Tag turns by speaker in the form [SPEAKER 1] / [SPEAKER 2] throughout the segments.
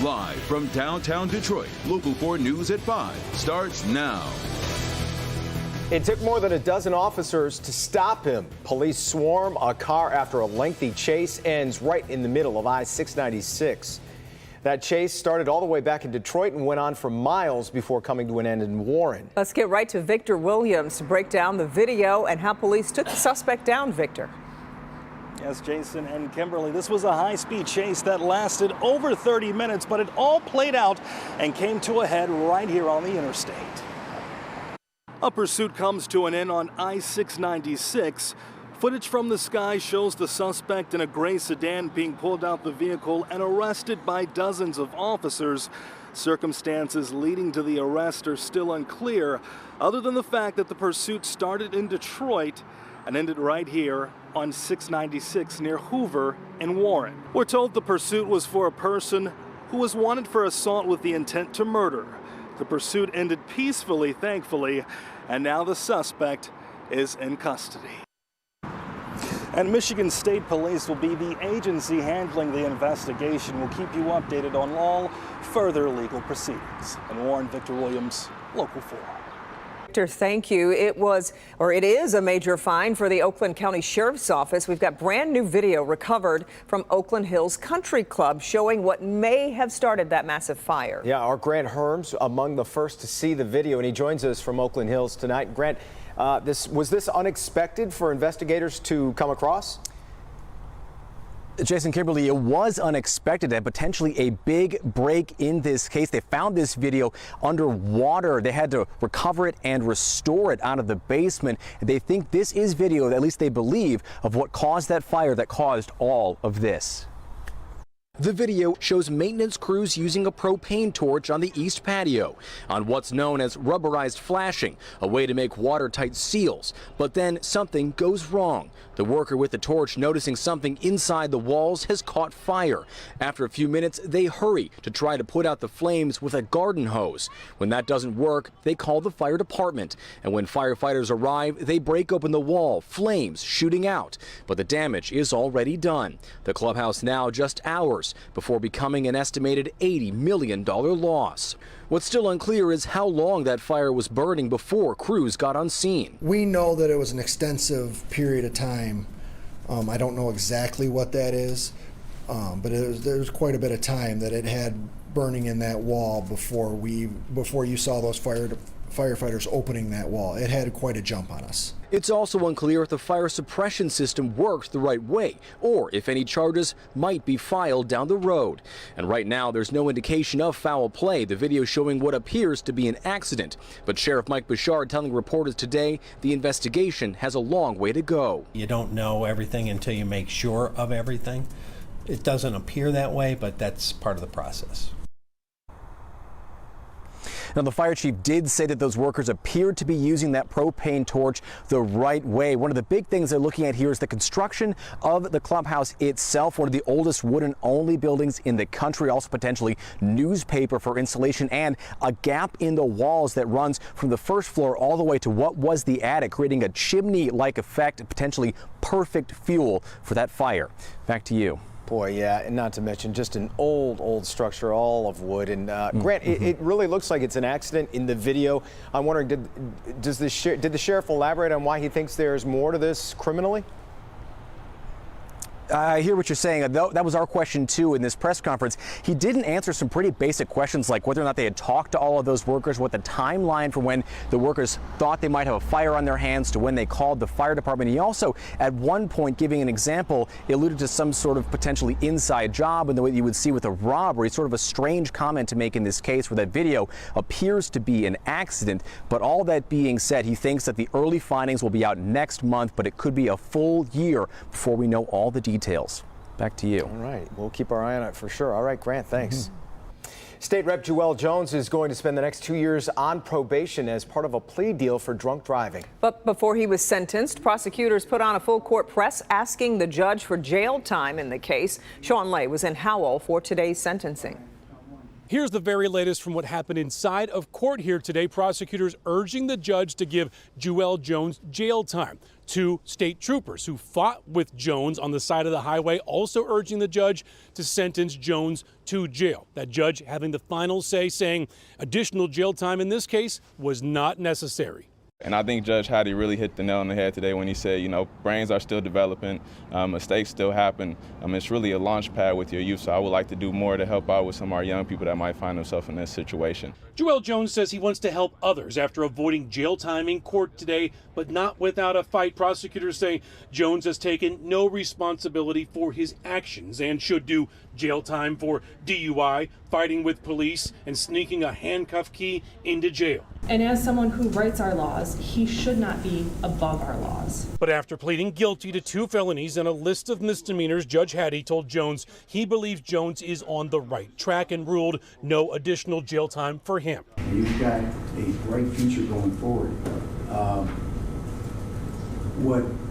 [SPEAKER 1] Live from downtown Detroit, Local 4 News at 5 starts now.
[SPEAKER 2] It took more than a dozen officers to stop him. Police swarm a car after a lengthy chase ends right in the middle of I-696. That chase started all the way back in Detroit and went on for miles before coming to an end in Warren.
[SPEAKER 3] Let's get right to Victor Williams to break down the video and how police took the suspect down. Victor.
[SPEAKER 4] Yes, Jason and Kimberly, this was a high-speed chase that lasted over 30 minutes, but it all played out and came to a head right here on the interstate. A pursuit comes to an end on I-696. Footage from the sky shows the suspect in a gray sedan being pulled out the vehicle and arrested by dozens of officers. Circumstances leading to the arrest are still unclear, other than the fact that the pursuit started in Detroit and ended right here on 696 near Hoover in Warren. We're told the pursuit was for a person who was wanted for assault with the intent to murder. The pursuit ended peacefully, thankfully, and now the suspect is in custody. And Michigan State Police will be the agency handling the investigation. We'll keep you updated on all further legal proceedings. In Warren, Victor Williams, Local 4.
[SPEAKER 3] Victor, thank you. It is a major find for the Oakland County Sheriff's Office. We've got brand new video recovered from Oakland Hills Country Club showing what may have started that massive fire.
[SPEAKER 2] Yeah, our Grant Herms among the first to see the video, and he joins us from Oakland Hills tonight. Grant, was this unexpected for investigators to come across?
[SPEAKER 5] Jason, Kimberly, it was unexpected and potentially a big break in this case. They found this video underwater. They had to recover it and restore it out of the basement. They think this is video, at least they believe, of what caused that fire that caused all of this. The video shows maintenance crews using a propane torch on the east patio on what's known as rubberized flashing, a way to make watertight seals. But then something goes wrong. The worker with the torch, noticing something inside the walls, has caught fire. After a few minutes, they hurry to try to put out the flames with a garden hose. When that doesn't work, they call the fire department. And when firefighters arrive, they break open the wall, flames shooting out. But the damage is already done. The clubhouse now just hours before becoming an estimated $80 million loss. What's still unclear is how long that fire was burning before crews got on scene.
[SPEAKER 6] We know that it was an extensive period of time. I don't know exactly what that is, but there was quite a bit of time that it had burning in that wall before you saw those firefighters opening that wall. It had quite a jump on us.
[SPEAKER 5] It's also unclear if the fire suppression system worked the right way or if any charges might be filed down the road. And right now, there's no indication of foul play. The video showing what appears to be an accident. But Sheriff Mike Bouchard telling reporters today the investigation has a long way to go.
[SPEAKER 7] You don't know everything until you make sure of everything. It doesn't appear that way, but that's part of the process.
[SPEAKER 5] Now, the fire chief did say that those workers appeared to be using that propane torch the right way. One of the big things they're looking at here is the construction of the clubhouse itself, one of the oldest wooden-only buildings in the country, also potentially newspaper for insulation, and a gap in the walls that runs from the first floor all the way to what was the attic, creating a chimney-like effect, potentially perfect fuel for that fire. Back to you.
[SPEAKER 2] Boy, yeah, and not to mention just an old structure, all of wood. And Grant, it really looks like it's an accident in the video. I'm wondering, did the sheriff elaborate on why he thinks there's more to this criminally?
[SPEAKER 5] I hear what you're saying. That was our question, too, in this press conference. He didn't answer some pretty basic questions like whether or not they had talked to all of those workers, what the timeline for when the workers thought they might have a fire on their hands to when they called the fire department. He also, at one point, giving an example, alluded to some sort of potentially inside job in the way you would see with a robbery, sort of a strange comment to make in this case where that video appears to be an accident. But all that being said, he thinks that the early findings will be out next month, but it could be a full year before we know all the details. Back to you.
[SPEAKER 2] All right. We'll keep our eye on it for sure. All right, Grant, thanks. State Rep Jewell Jones is going to spend the next 2 years on probation as part of a plea deal for drunk driving.
[SPEAKER 3] But before he was sentenced, prosecutors put on a full court press asking the judge for jail time in the case. Sean Lay was in Howell for today's sentencing.
[SPEAKER 8] Here's the very latest from what happened inside of court here today. Prosecutors urging the judge to give Jewell Jones jail time. 2 state troopers who fought with Jones on the side of the highway also urging the judge to sentence Jones to jail. That judge having the final say, saying additional jail time in this case was not necessary.
[SPEAKER 9] And I think Judge Hattie really hit the nail on the head today when he said, you know, brains are still developing, mistakes still happen. It's really a launch pad with your youth, so I would like to do more to help out with some of our young people that might find themselves in this situation.
[SPEAKER 8] Jewell Jones says he wants to help others after avoiding jail time in court today, but not without a fight. Prosecutors say Jones has taken no responsibility for his actions and should do jail time for DUI, fighting with police, and sneaking a handcuff key into jail.
[SPEAKER 10] And as someone who writes our laws, he should not be above our laws.
[SPEAKER 8] But after pleading guilty to 2 felonies and a list of misdemeanors, Judge Hattie told Jones he believes Jones is on the right track and ruled no additional jail time for him.
[SPEAKER 11] You've got a bright future going forward.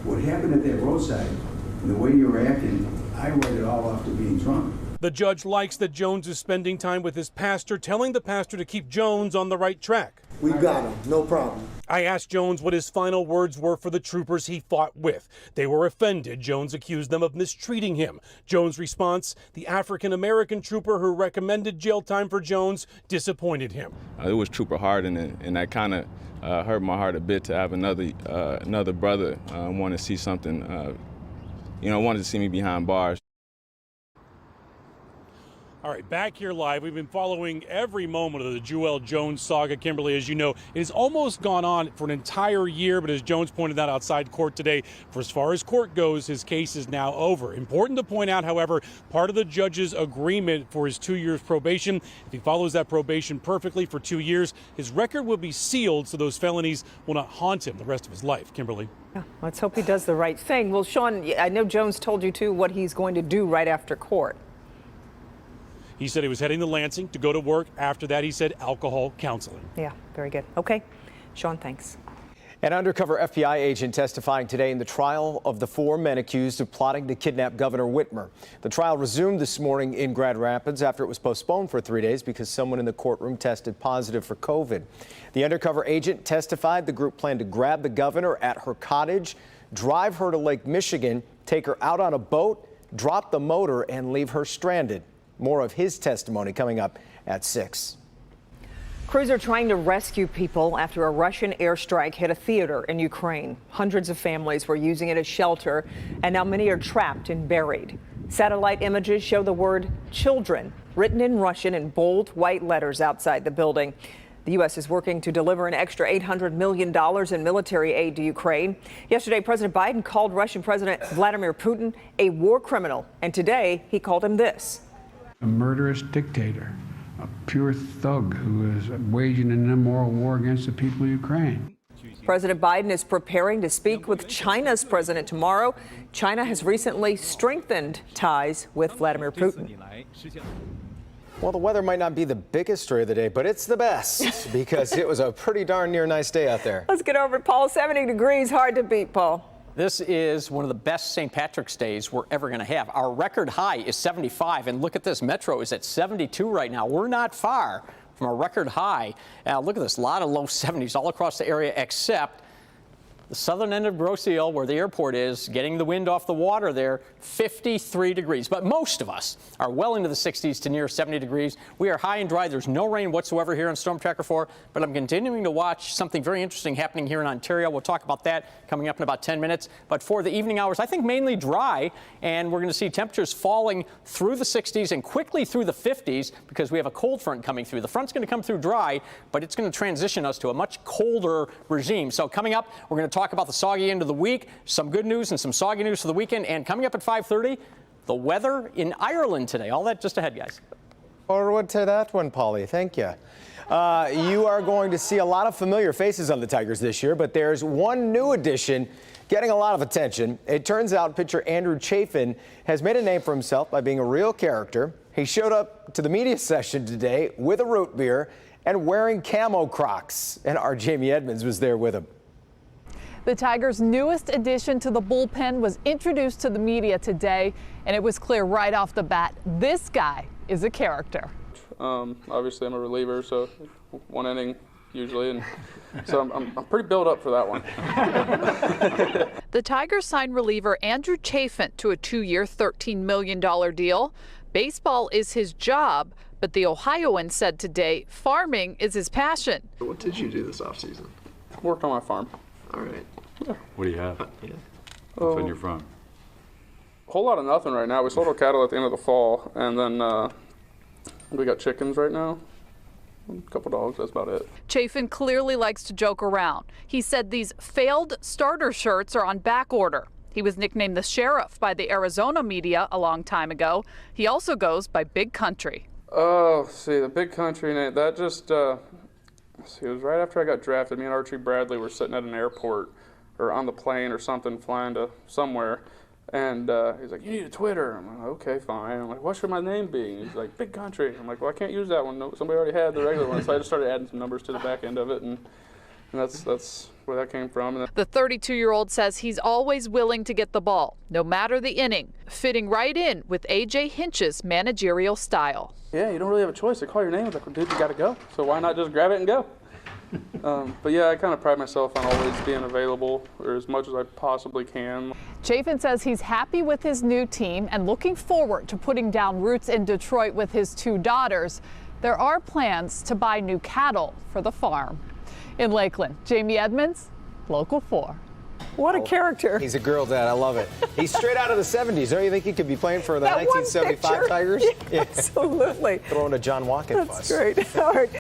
[SPEAKER 11] What happened at that roadside, and the way you were acting, I wrote it all off to being drunk.
[SPEAKER 8] The judge likes that Jones is spending time with his pastor, telling the pastor to keep Jones on the right track.
[SPEAKER 6] We got him, no problem.
[SPEAKER 8] I asked Jones what his final words were for the troopers he fought with. They were offended. Jones accused them of mistreating him. Jones' response, the African-American trooper who recommended jail time for Jones disappointed him.
[SPEAKER 9] It was Trooper Harden, and that kind of hurt my heart a bit to have another brother want to see something, wanted to see me behind bars.
[SPEAKER 8] All right, back here live. We've been following every moment of the Jewell Jones saga. Kimberly, as you know, it has almost gone on for an entire year, but as Jones pointed out outside court today, for as far as court goes, his case is now over. Important to point out, however, part of the judge's agreement for his 2 years probation, if he follows that probation perfectly for 2 years, his record will be sealed so those felonies will not haunt him the rest of his life. Kimberly.
[SPEAKER 3] Yeah, let's hope he does the right thing. Well, Sean, I know Jones told you, too, what he's going to do right after court.
[SPEAKER 8] He said he was heading to Lansing to go to work. After that, he said alcohol counseling.
[SPEAKER 3] Yeah, very good. Okay. Sean, thanks.
[SPEAKER 2] An undercover FBI agent testifying today in the trial of the 4 men accused of plotting to kidnap Governor Whitmer. The trial resumed this morning in Grand Rapids after it was postponed for 3 days because someone in the courtroom tested positive for COVID. The undercover agent testified the group planned to grab the governor at her cottage, drive her to Lake Michigan, take her out on a boat, drop the motor, and leave her stranded. More of his testimony coming up at 6.
[SPEAKER 3] Crews are trying to rescue people after a Russian airstrike hit a theater in Ukraine. Hundreds of families were using it as shelter, and now many are trapped and buried. Satellite images show the word children written in Russian in bold white letters outside the building. The U.S. is working to deliver an extra $800 million in military aid to Ukraine. Yesterday, President Biden called Russian President Vladimir Putin a war criminal, and today he called him this:
[SPEAKER 12] a murderous dictator, a pure thug who is waging an immoral war against the people of Ukraine.
[SPEAKER 3] President Biden is preparing to speak with China's president tomorrow. China has recently strengthened ties with Vladimir Putin.
[SPEAKER 2] Well, the weather might not be the biggest story of the day, but it's the best because it was a pretty darn near nice day out there.
[SPEAKER 3] Let's get over to Paul. 70 degrees, hard to beat, Paul.
[SPEAKER 13] This is one of the best St. Patrick's Days we're ever going to have. Our record high is 75, and look at this. Metro is at 72 right now. We're not far from a record high. Look at this, a lot of low 70s all across the area except the southern end of Grosse Ile, where the airport is, getting the wind off the water there, 53 degrees. But most of us are well into the 60s to near 70 degrees. We are high and dry. There's no rain whatsoever here on Storm Tracker 4, but I'm continuing to watch something very interesting happening here in Ontario. We'll talk about that coming up in about 10 minutes. But for the evening hours, I think mainly dry, and we're going to see temperatures falling through the 60s and quickly through the 50s because we have a cold front coming through. The front's going to come through dry, but it's going to transition us to a much colder regime. So coming up, we're going to talk about the soggy end of the week, some good news and some soggy news for the weekend, and coming up at 5:30, the weather in Ireland today. All that just ahead, guys.
[SPEAKER 2] Forward to that one, Paulie. Thank you. You are going to see a lot of familiar faces on the Tigers this year, but there's one new addition getting a lot of attention. It turns out pitcher Andrew Chafin has made a name for himself by being a real character. He showed up to the media session today with a root beer and wearing camo Crocs, and our Jamie Edmonds was there with him.
[SPEAKER 14] The Tigers' newest addition to the bullpen was introduced to the media today, and it was clear right off the bat, this guy is a character.
[SPEAKER 15] Obviously, I'm a reliever, so 1 inning usually, and so I'm pretty built up for that one.
[SPEAKER 14] The Tigers signed reliever Andrew Chafin to a 2-year, $13 million deal. Baseball is his job, but the Ohioan said today farming is his passion.
[SPEAKER 16] What did you do this offseason?
[SPEAKER 15] Worked on my farm.
[SPEAKER 16] All right.
[SPEAKER 15] Yeah.
[SPEAKER 17] What do you have? What's on your farm?
[SPEAKER 15] A whole lot of nothing right now. We sold our cattle at the end of the fall, and then we got chickens right now. A couple dogs, that's about it.
[SPEAKER 14] Chafin clearly likes to joke around. He said these failed starter shirts are on back order. He was nicknamed the Sheriff by the Arizona media a long time ago. He also goes by Big Country.
[SPEAKER 15] Oh, see, the Big Country name, that just, it was right after I got drafted. Me and Archie Bradley were sitting at an airport or on the plane or something, flying to somewhere. And he's like, you need a Twitter. I'm like, okay, fine. I'm like, what should my name be? He's like, Big Country. I'm like, well, I can't use that one. No, somebody already had the regular one. So I just started adding some numbers to the back end of it, and that's where that came from. And
[SPEAKER 14] the 32-year-old says he's always willing to get the ball, no matter the inning, fitting right in with A.J. Hinch's managerial style.
[SPEAKER 15] Yeah, you don't really have a choice. They call your name. It's like, well, dude, you got to go. So why not just grab it and go? But yeah, I kind of pride myself on always being available, or as much as I possibly can.
[SPEAKER 14] Chafin says he's happy with his new team and looking forward to putting down roots in Detroit with his 2 daughters. There are plans to buy new cattle for the farm. In Lakeland, Jamie Edmonds, Local 4.
[SPEAKER 3] What a character.
[SPEAKER 2] He's a girl dad. I love it. He's straight out of the 70s. Don't you think he could be playing for the 1975 Tigers?
[SPEAKER 3] Yeah, absolutely.
[SPEAKER 2] Throwing a John Watkins bus.
[SPEAKER 3] That's great. All right.